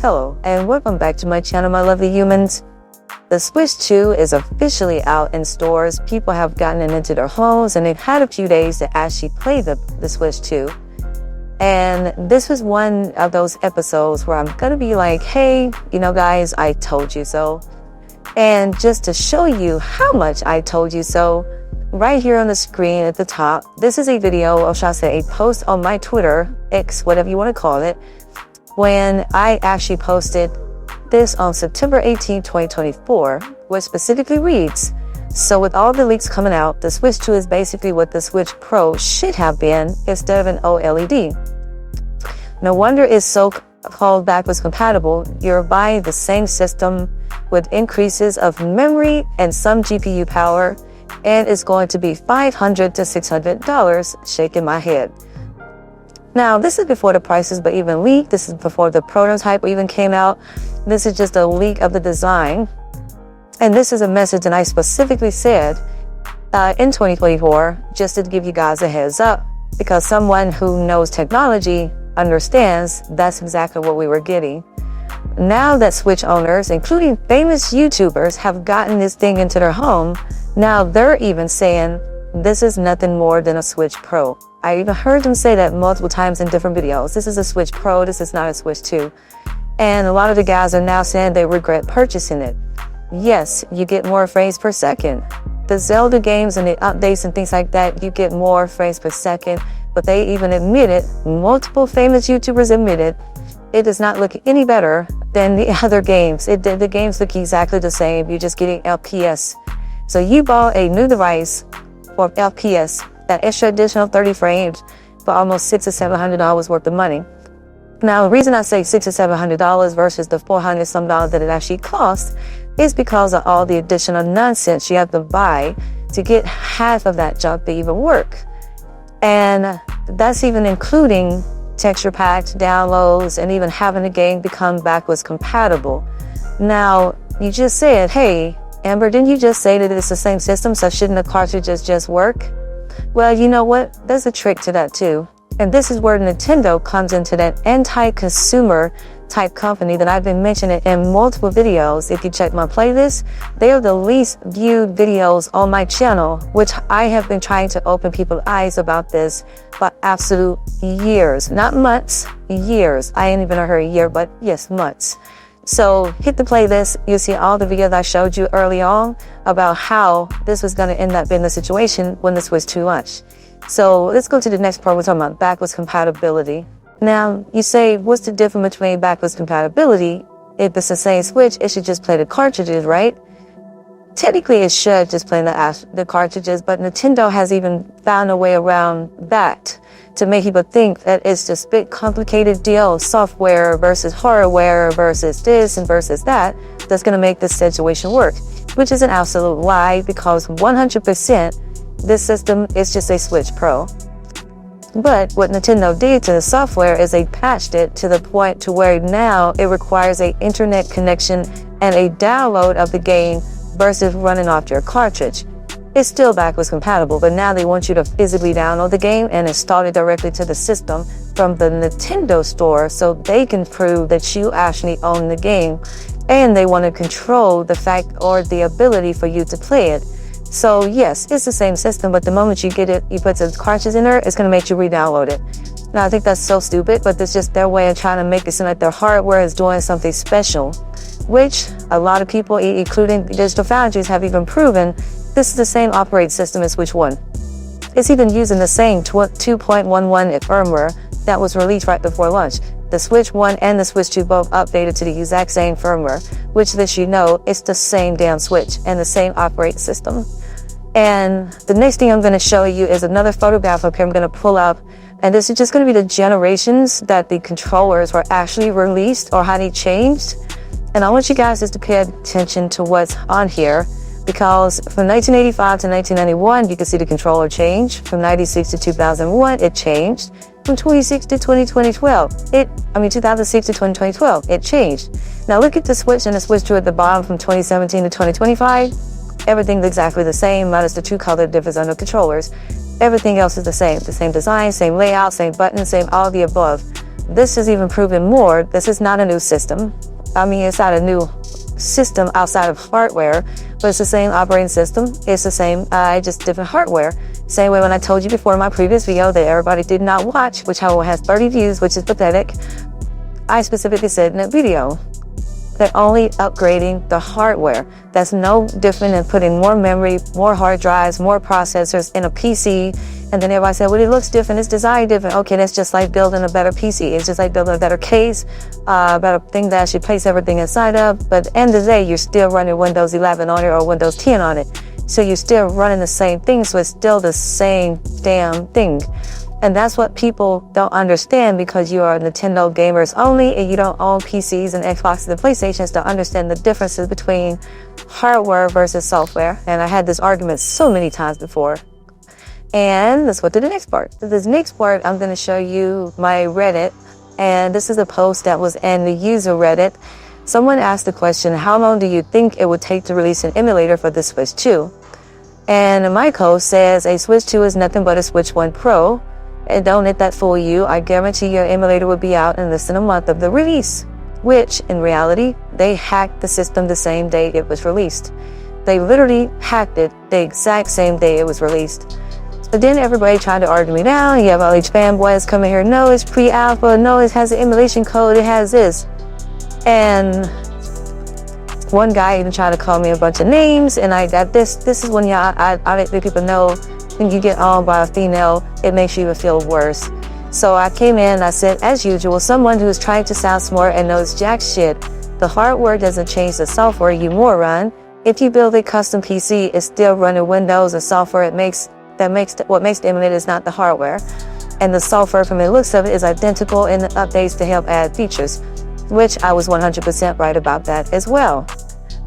Hello, and welcome back to my channel, my lovely humans. The Switch 2 is officially out in stores. People have gotten it into their homes, and they've had a few days to actually play the Switch 2. And this was one of those episodes where I'm gonna be like, hey, guys, I told you so. And just to show you how much I told you so, right here on the screen at the top, this is a video, or shall I say, a post on my Twitter, X, whatever you want to call it, when I actually posted this on September 18, 2024, which specifically reads, so with all the leaks coming out, the Switch 2 is basically what the Switch Pro should have been instead of an OLED. No wonder it's so-called backwards compatible. You're buying the same system with increases of memory and some GPU power, and it's going to be $500 to $600, shaking my head. Now, this is before the prices were even leaked. This is before the prototype even came out. This is just a leak of the design. And this is a message that I specifically said in 2024, just to give you guys a heads up, because someone who knows technology understands that's exactly what we were getting. Now that Switch owners, including famous YouTubers, have gotten this thing into their home, now they're even saying this is nothing more than a Switch Pro. I even heard them say that multiple times in different videos. This is a Switch Pro, this is not a Switch 2. And a lot of the guys are now saying they regret purchasing it. Yes, you get more frames per second. The Zelda games and the updates and things like that, you get more frames per second. But they even admitted, multiple famous YouTubers admitted, it does not look any better than the other games. The games look exactly the same. You're just getting FPS. So you bought a new device for FPS, that extra additional 30 frames for almost $600 or $700 worth of money. Now, the reason I say $600 or $700 versus the $400 some dollars that it actually costs is because of all the additional nonsense you have to buy to get half of that junk to even work. And that's even including texture packs, downloads, and even having the game become backwards compatible. Now, you just said, hey, Amber, didn't you just say that it's the same system, so shouldn't the cartridges just work? Well, you know what? There's a trick to that too. And this is where Nintendo comes into that anti-consumer type company that I've been mentioning in multiple videos. If you check my playlist, they are the least viewed videos on my channel, which I have been trying to open people's eyes about this for absolute years. Not months, years. I ain't even heard a year, but yes, months. So hit the playlist. You'll see all the videos I showed you early on about how this was going to end up being the situation when this was too much. So let's go to the next part. We're talking about backwards compatibility. Now, you say, what's the difference between backwards compatibility? If it's the same Switch, it should just play the cartridges, right? Technically, it should just play the cartridges, but Nintendo has even found a way around that to make people think that it's just a big complicated deal, software versus hardware versus this and versus that, that's going to make this situation work, which is an absolute lie, because 100% this system is just a Switch Pro. But what Nintendo did to the software is they patched it to the point to where now it requires an internet connection and a download of the game versus running off your cartridge. It's still backwards compatible, but now they want you to physically download the game and install it directly to the system from the Nintendo store, so they can prove that you actually own the game, and they want to control the fact or the ability for you to play it. So yes, it's the same system, but the moment you get it, you put the cartridge in there, it's going to make you re-download it. Now, I think that's so stupid, but it's just their way of trying to make it seem like their hardware is doing something special, which a lot of people, including digital foundries, have even proven this is the same operating system as Switch 1. It's even using the same 2.11 firmware that was released right before launch. The Switch 1 and the Switch 2 both updated to the exact same firmware, which lets you know it's the same damn Switch and the same operating system. And the next thing I'm going to show you is another photograph up here I'm going to pull up. And this is just going to be the generations that the controllers were actually released or how they changed. And I want you guys just to pay attention to what's on here, because from 1985 to 1991, you can see the controller change. From 96 to 2001, it changed. From 2006 to 2012, 2006 to 2012, it changed. Now look at the Switch and the Switch 2 at the bottom from 2017 to 2025. Everything's exactly the same, minus the two color difference on the controllers. Everything else is the same design, same layout, same button, same all of the above. this is even proven more. This is not a new system. I mean, it's not a new system outside of hardware, but it's the same operating system. It's the same, just different hardware. Same way when I told you before in my previous video that everybody did not watch, which however has 30 views, which is pathetic. I specifically said in that video, they're only upgrading the hardware. That's no different than putting more memory, more hard drives, more processors in a PC. And then everybody said, well, it looks different, it's designed different. Okay, that's just like building a better PC. It's just like building a better case, a better thing that actually place everything inside of. But at the end of the day, you're still running Windows 11 on it or Windows 10 on it. So you're still running the same thing, so it's still the same damn thing. And that's what people don't understand, because you are Nintendo gamers only and you don't own PCs and Xboxes and PlayStations to understand the differences between hardware versus software. And I had this argument so many times before. And let's go to the next part. So this next part, I'm going to show you my Reddit. And this is a post that was in the user Reddit. Someone asked the question, how long do you think it would take to release an emulator for the Switch 2? And my code says a Switch 2 is nothing but a Switch 1 Pro. And don't let that fool you. I guarantee your emulator will be out in less than a month of the release, which in reality, they hacked the system the same day it was released. They literally hacked it the exact same day it was released. So then everybody tried to argue me down. You have all these fanboys coming here. No, it's pre-alpha. No, it has an emulation code. It has this. And one guy even tried to call me a bunch of names. And this is when I let people know, when you get owned by a female, it makes you even feel worse. So I came in and I said, as usual, someone who's trying to sound smart and knows jack shit. The hardware doesn't change the software, you moron. If you build a custom PC, it's still running Windows and software. What makes the emulator is not the hardware. And the software, from the looks of it, is identical in the updates to help add features, which I was 100% right about that as well.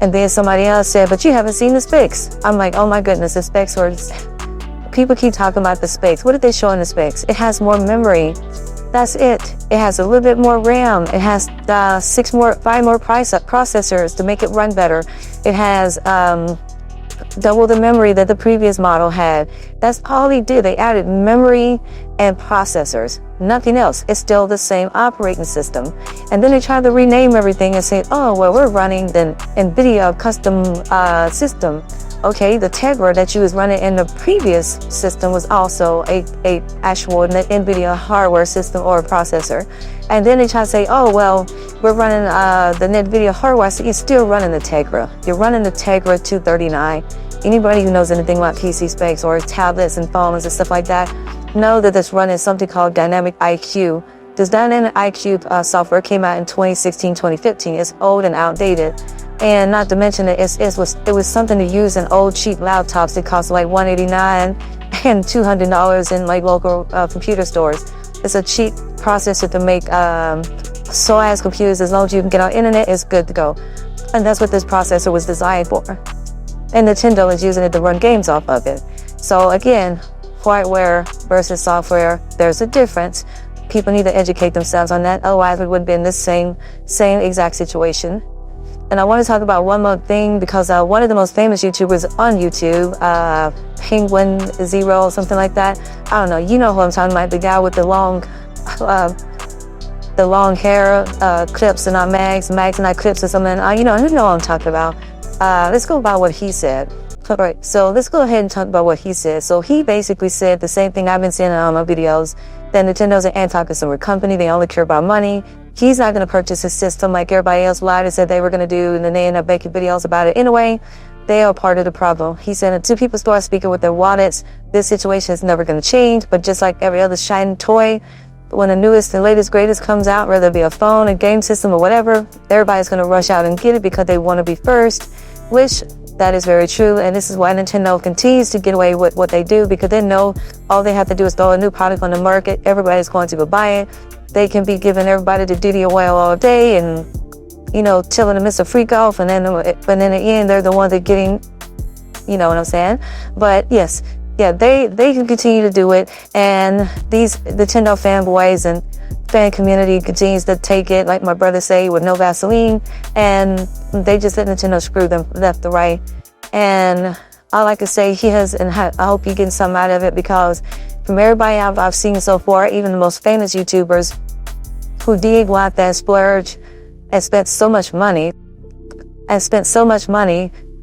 And then somebody else said, but you haven't seen the specs. I'm like, oh my goodness, the specs were... People keep talking about the specs. What did they show in the specs? It has more memory. That's it. It has a little bit more RAM. It has 5 more processors to make it run better. It has double the memory that the previous model had. That's all they did. They added memory and processors. Nothing else. It's still the same operating system. And then they tried to rename everything and say, oh, well, we're running the NVIDIA custom system. Okay, the Tegra that you was running in the previous system was also a actual NVIDIA hardware system or processor. And then they try to say, oh, well, we're running the NVIDIA hardware, so you're still running the Tegra. You're running the Tegra 239. Anybody who knows anything about PC specs or tablets and phones and stuff like that, know that it's running something called Dynamic IQ. This Dynamic IQ software came out in 2016, 2015. It's old and outdated. And not to mention that it was something to use in old cheap laptops. It cost like $189 and $200 in like local computer stores. It's a cheap processor to make SOAS computers. As long as you can get on internet, it's good to go. And that's what this processor was designed for. And Nintendo is using it to run games off of it. So again, hardware versus software, there's a difference. People need to educate themselves on that. Otherwise, we would be in the same exact situation. And I want to talk about one more thing, because one of the most famous YouTubers on YouTube, Penguin Zero, something like that. I don't know. You know who I'm talking about? The guy with the long hair, clips and not mags and not clips or something. You know what I'm talking about. Let's go about what he said. All right. So let's go ahead and talk about what he said. So he basically said the same thing I've been saying in all my videos, that Nintendo's an anti-consumer company. They only care about money. He's not going to purchase his system like everybody else lied and said they were going to do, and then they end up making videos about it anyway. They are part of the problem. He said until people start speaking with their wallets, this situation is never going to change. But just like every other shiny toy, when the newest and latest greatest comes out, whether it be a phone, a game system, or whatever, everybody's going to rush out and get it because they want to be first, which that is very true. And this is why Nintendo continues to get away with what they do, because they know all they have to do is throw a new product on the market. Everybody's going to go buy it. They can be giving everybody the duty oil all day and, you know, telling them it's a freak off. And then, but in the end, they're the ones that getting, you know what I'm saying? But yes, yeah, they can continue to do it. And these Nintendo fanboys and fan community continues to take it, like my brother say, with no Vaseline. And they just let Nintendo screw them left to right. And all I can say, I hope you're getting something out of it, because from everybody I've seen so far, even the most famous YouTubers, who did go out there, splurge, and spent so much money,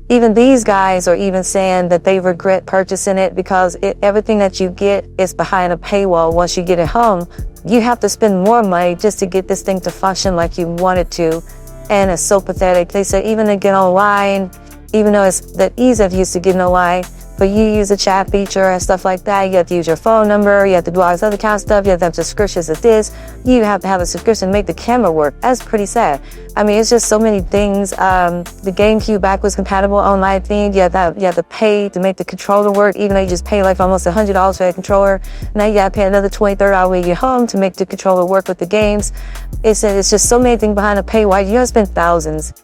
even these guys are even saying that they regret purchasing it because everything that you get is behind a paywall. Once you get it home, you have to spend more money just to get this thing to function like you want it to. And it's so pathetic. They say even to get online, even though it's the ease of use to get online, but you use a chat feature and stuff like that, you have to use your phone number, you have to do all this other kind of stuff, you have to have subscriptions to this, you have to have a subscription to make the camera work. That's pretty sad. I mean, it's just so many things. The GameCube backwards compatible online thing, you have to pay to make the controller work, even though you just pay like almost $100 for a controller. Now you gotta pay another $20, $30 when you get home to make the controller work with the games. It's just so many things behind a paywall. You gotta spend thousands.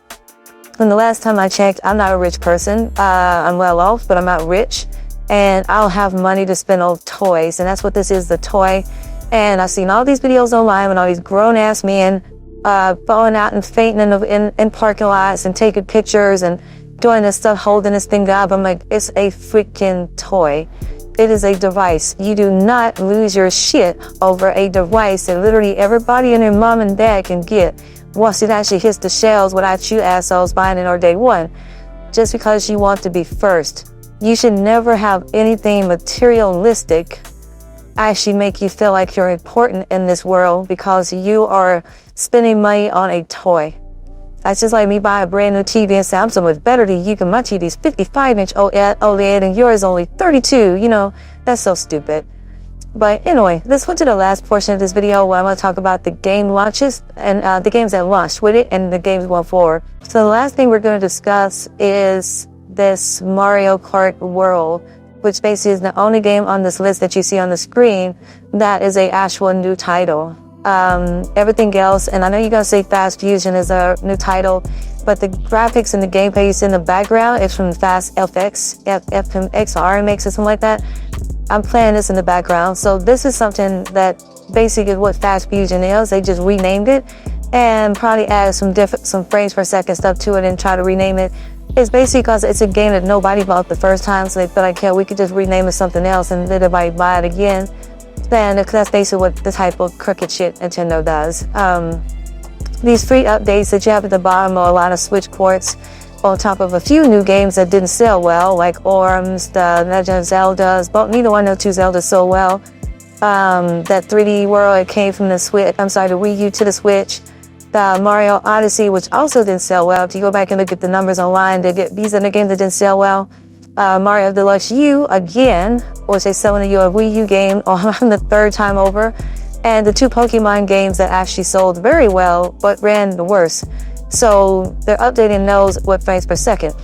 And the last time I checked, I'm not a rich person. I'm well off, but I'm not rich. And I'll have money to spend on toys. And that's what this is, the toy. And I've seen all these videos online with all these grown-ass men falling out and fainting in parking lots and taking pictures and doing this stuff, holding this thing up. I'm like, it's a freaking toy. It is a device. You do not lose your shit over a device that literally everybody and their mom and dad can get once it actually hits the shelves without you assholes buying it on day one. Just because you want to be first. You should never have anything materialistic actually make you feel like you're important in this world because you are spending money on a toy. That's just like me buying a brand new TV and saying I'm so much better than you, because my TV's 55-inch OLED and yours only 32. You know, that's so stupid. But anyway, let's go to the last portion of this video where I'm going to talk about the game launches and the games that launched with it and the games going forward. So the last thing we're going to discuss is this Mario Kart World, which basically is the only game on this list that you see on the screen that is a actual new title. Everything else, and I know you're going to say Fast Fusion is a new title, but the graphics and the gameplay you see in the background is from Fast FX, FMX or RMX or something like that. I'm playing this in the background. So this is something that basically is what Fast Fusion is. They just renamed it and probably added some frames per second stuff to it and try to rename it. It's basically because it's a game that nobody bought the first time, so they feel like, yeah, we could just rename it something else and let everybody buy it again. And that's basically what the type of crooked shit Nintendo does. These free updates that you have at the bottom are a lot of Switch ports on top of a few new games that didn't sell well, like Orms, the Legend of Zeldas, but neither one of the two Zeldas sold well. That 3D World, it came from the Wii U to the Switch. The Mario Odyssey, which also didn't sell well. If you go back and look at the numbers online, these are the games that didn't sell well. Mario Deluxe U, again, or say selling you a Wii U game on the third time over. And the two Pokemon games that actually sold very well, but ran the worst. So they're updating those with frames per second.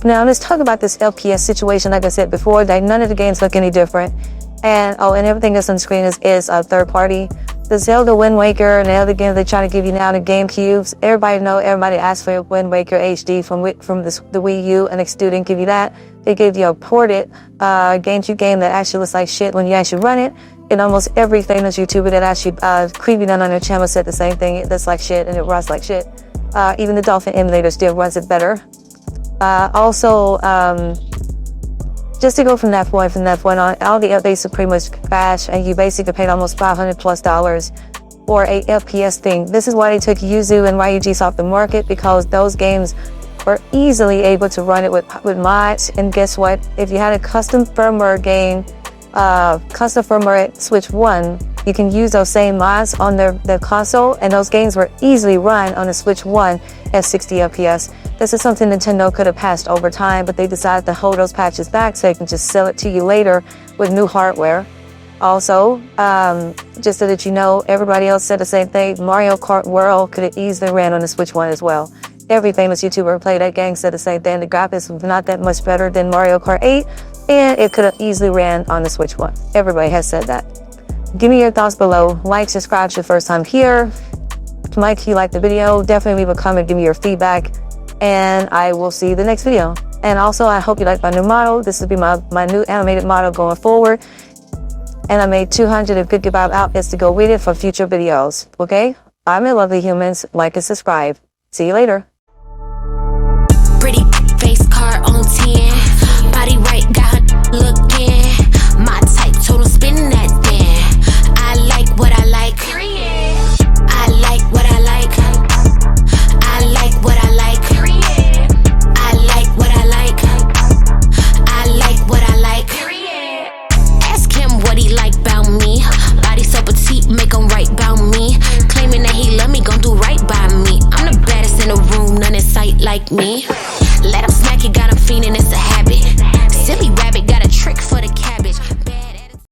Now let's talk about this FPS situation. Like I said before, that none of the games look any different. And everything that's on the screen is a third party. The Zelda Wind Waker and the other games they try to give you now, the GameCubes. Everybody asked for Wind Waker HD from the Wii U, and they still didn't give you that. They gave you a ported GameCube game that actually looks like shit when you actually run it. And almost every famous YouTuber that actually creepy down on their channel said the same thing. It looks like shit and it runs like shit. Even the Dolphin emulator still runs it better. Just to go from that point on, all the updates are pretty much crash, and you basically paid almost $500+ for a FPS thing. This is why they took Yuzu and Ryuji's off the market, because those games were easily able to run it with mods. And guess what? If you had a custom firmware game, custom firmware Switch 1, you can use those same mods on their console, and those games were easily run on the Switch 1 at 60 FPS. This is something Nintendo could have passed over time, but they decided to hold those patches back so they can just sell it to you later with new hardware. Also, just so that you know, everybody else said the same thing. Mario Kart World could have easily ran on the Switch 1 as well. Every famous YouTuber who played that game said the same thing. The graphics was not that much better than Mario Kart 8, and it could have easily ran on the Switch 1. Everybody has said that. Give me your thoughts below. Like, subscribe if your first time here. If you liked the video, definitely leave a comment, give me your feedback, and I will see you in the next video. And also, I hope you like my new model. This will be my new animated model going forward. And I made 200 of Good Vibe outfits to go with it for future videos. Okay? I'm your lovely humans. Like and subscribe. See you later. Pretty face car on 10. Body right, got her looking. My type, total spin that thing. I like what I like. Period. what he like about me. Body so petite, make him right about me. Claiming that he love me, gon' do right by me. I'm the baddest in the room, none in sight like me. Let him smack it, got him fiending, it's a habit. Silly rabbit, got a trick for the cabbage.